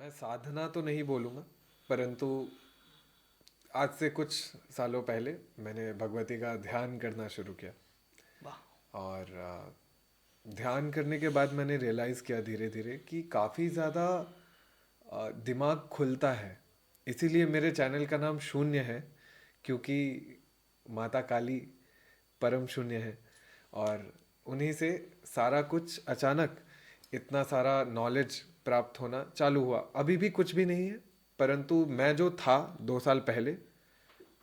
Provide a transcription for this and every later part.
मैं साधना तो नहीं बोलूँगा, परंतु आज से कुछ सालों पहले मैंने भगवती का ध्यान करना शुरू किया। वाह। और ध्यान करने के बाद मैंने रियलाइज़ किया धीरे धीरे कि काफ़ी ज़्यादा दिमाग खुलता है। इसीलिए मेरे चैनल का नाम शून्य है, क्योंकि माता काली परम शून्य है। और उन्हीं से सारा कुछ अचानक इतना सारा नॉलेज प्राप्त होना चालू हुआ। अभी भी कुछ भी नहीं है, परंतु मैं जो था 2 साल पहले,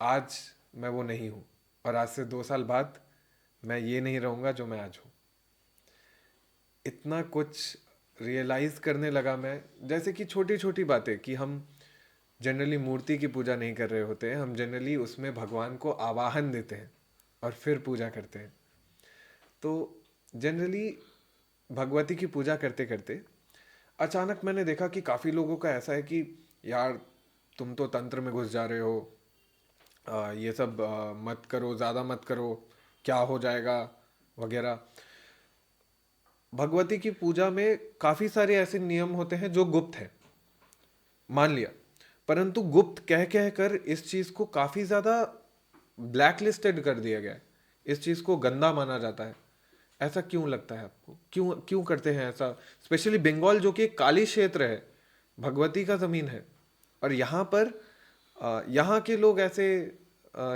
आज मैं वो नहीं हूँ। और आज से 2 साल बाद मैं ये नहीं रहूँगा जो मैं आज हूँ। इतना कुछ रियलाइज करने लगा मैं। जैसे कि छोटी छोटी बातें, कि हम जनरली मूर्ति की पूजा नहीं कर रहे होते हैं, हम जनरली उसमें भगवान को आवाहन देते हैं और फिर पूजा करते हैं। तो जनरली भगवती की पूजा करते करते अचानक मैंने देखा कि काफ़ी लोगों का ऐसा है कि यार तुम तो तंत्र में घुस जा रहे हो, ये सब मत करो, ज़्यादा मत करो, क्या हो जाएगा वगैरह। भगवती की पूजा में काफ़ी सारे ऐसे नियम होते हैं जो गुप्त हैं, मान लिया, परंतु गुप्त कह कह कर इस चीज़ को काफ़ी ज़्यादा ब्लैक लिस्टेड कर दिया गया है। इस चीज़ को गंदा माना जाता है। ऐसा क्यों लगता है आपको? क्यों क्यों करते हैं ऐसा? स्पेशली बंगाल जो कि एक काली क्षेत्र है, भगवती का ज़मीन है, और यहाँ पर यहाँ के लोग ऐसे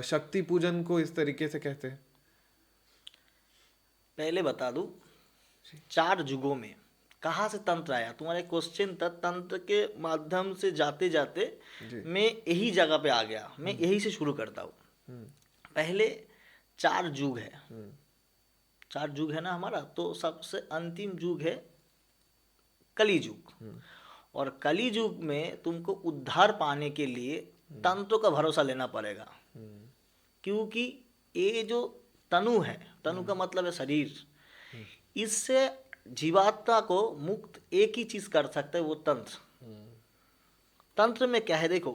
शक्ति पूजन को इस तरीके से कहते हैं। पहले बता दूं, 4 युगों में कहाँ से तंत्र आया? तुम्हारा क्वेश्चन था तंत्र के माध्यम से जाते जाते जी। मैं यही जगह पे आ गया। मैं यही से शुरू करता हूँ। पहले 4 युग है। 4 युग है ना हमारा, तो सबसे अंतिम युग है कली युग। और कली युग में तुमको उद्धार पाने के लिए तंत्रों का भरोसा लेना पड़ेगा। क्योंकि ये जो तनु है, तनु का मतलब है शरीर, इससे जीवात्मा को मुक्त एक ही चीज कर सकता है, वो तंत्र। तंत्र में क्या है देखो,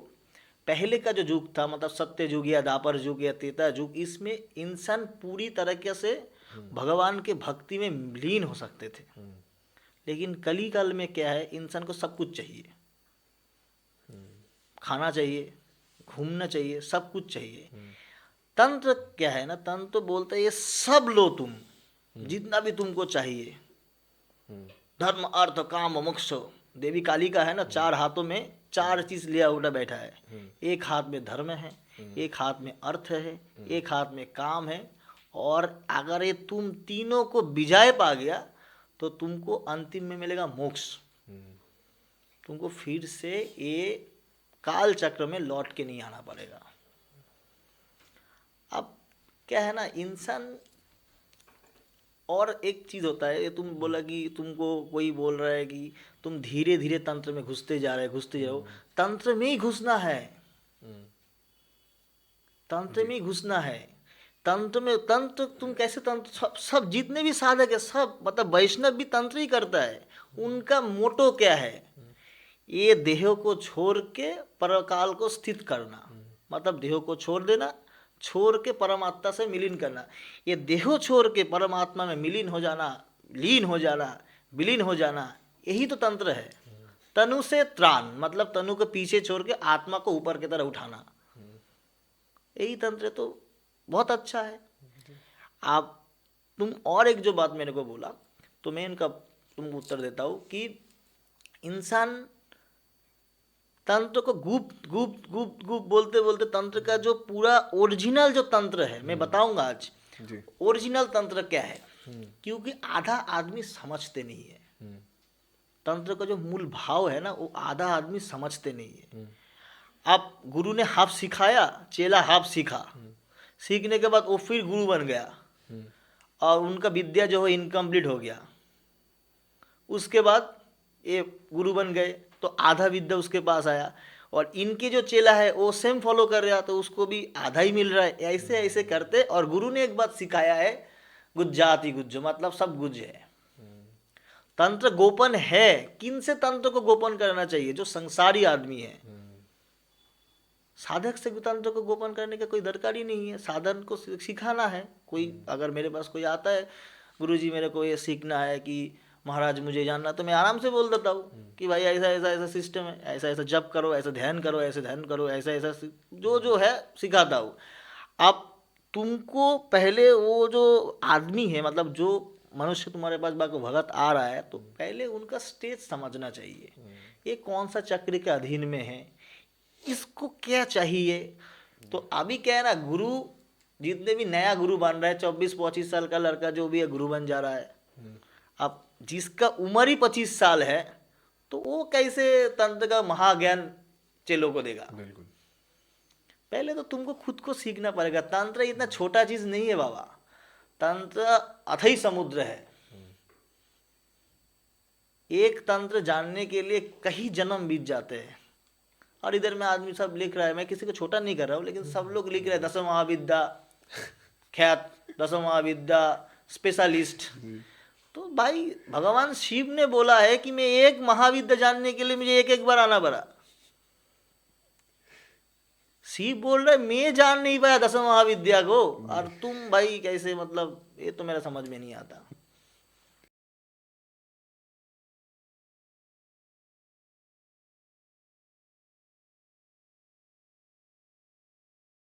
पहले का जो युग था, मतलब सत्य युग या द्वापर युग या त्रेता युग, इसमें इंसान पूरी तरीके से भगवान के भक्ति में लीन हो सकते थे। लेकिन कली काल में क्या है, इंसान को सब कुछ चाहिए। खाना चाहिए, घूमना चाहिए, सब कुछ चाहिए। तंत्र क्या है ना, तंत्र बोलता है ये सब लो तुम, जितना भी तुमको चाहिए। धर्म अर्थ काम मोक्ष, देवी काली का है ना, 4 हाथों में 4 चीज लिया उठा बैठा है। एक हाथ में धर्म है, एक हाथ में अर्थ है, एक हाथ में काम है। और अगर ये तुम तीनों को विजय पा गया तो तुमको अंतिम में मिलेगा मोक्ष। तुमको फिर से ये काल चक्र में लौट के नहीं आना पड़ेगा। अब क्या है ना, इंसान, और एक चीज होता है, ये तुम बोला कि तुमको कोई बोल रहा है कि तुम धीरे धीरे तंत्र में घुसते जा रहे हो, घुसते जाओ। तंत्र में ही घुसना है, तंत्र में ही घुसना है। तंत्र में, तंत्र तुम कैसे, तंत्र सब जितने भी साधक है सब, मतलब वैष्णव भी तंत्र ही करता है। उनका मोटो क्या है, ये देह को छोड़ के परकाल को स्थित करना, मतलब देह को छोड़ देना, छोड़ के परमात्मा से मिलीन करना। ये देह छोड़ के परमात्मा में मिलीन हो जाना, लीन हो जाना, विलीन हो जाना, यही तो तंत्र है। तनु से त्राण, मतलब तनु को पीछे छोड़ के आत्मा को ऊपर की तरह उठाना, यही तंत्र है। तो बहुत अच्छा है। आप, तुम और एक जो बात मेरे को बोला, तो मैं इनका तुमको उत्तर देता हूँ कि इंसान तंत्र को गुप्त गुप्त गुप्त गुप्त बोलते बोलते तंत्र का जो पूरा ओरिजिनल जो तंत्र है मैं बताऊंगा आज। जी। ओरिजिनल तंत्र क्या है, क्योंकि आधा आदमी समझते नहीं है। तंत्र का जो मूल भाव है ना, वो आधा आदमी समझते नहीं है। आप गुरु ने हाफ सिखाया, चेला हाफ सीखा, सीखने के बाद वो फिर गुरु बन गया और उनका विद्या जो है इनकम्प्लीट हो गया। उसके बाद ये गुरु बन गए तो आधा विद्या उसके पास आया, और इनके जो चेला है वो सेम फॉलो कर रहा तो उसको भी आधा ही मिल रहा है। ऐसे ऐसे करते, और गुरु ने एक बात सिखाया है, गुज्जाति गुज्जो, मतलब सब गुज है। तंत्र गोपन है। किन से तंत्र को गोपन करना चाहिए? जो संसारी आदमी है। साधक से तंत्र को गोपन करने का कोई दरकार ही नहीं है। साधन को सिखाना है। कोई अगर मेरे पास कोई आता है, गुरुजी मेरे को ये सीखना है कि महाराज मुझे जानना, तो मैं आराम से बोल देता हूँ कि भाई ऐसा ऐसा ऐसा सिस्टम है, ऐसा ऐसा जप करो, ऐसा ध्यान करो, ऐसे ध्यान करो, ऐसा ऐसा जो जो है सिखाता हूँ। अब तुमको पहले वो जो आदमी है, मतलब जो मनुष्य तुम्हारे पास बाको भगत आ रहा है, तो पहले उनका स्टेज समझना चाहिए, ये कौन सा चक्र के अधीन में है, इसको क्या चाहिए। तो अभी क्या है ना, गुरु जितने भी नया गुरु बन रहा है, 24-25 साल का लड़का जो भी है गुरु बन जा रहा है। अब जिसका उम्र ही 25 साल है, तो वो कैसे तंत्र का महाज्ञान चेलों को देगा। बिल्कुल। पहले तो तुमको खुद को सीखना पड़ेगा। तंत्र इतना छोटा चीज नहीं है बाबा, तंत्र अथई समुद्र है। एक तंत्र जानने के लिए कई जन्म बीत जाते हैं। और इधर में आदमी सब लिख रहा है, मैं किसी को छोटा नहीं कर रहा हूँ, लेकिन सब लोग लिख रहे हैं 10 महाविद्या ख्यात, 10 महाविद्या स्पेशलिस्ट। तो भाई भगवान शिव ने बोला है कि मैं एक महाविद्या जानने के लिए मुझे एक एक बार आना पड़ा। शिव बोल रहा है मैं जान नहीं पाया 10 महाविद्या को, और तुम भाई कैसे, मतलब ये तो मेरा समझ में नहीं आता।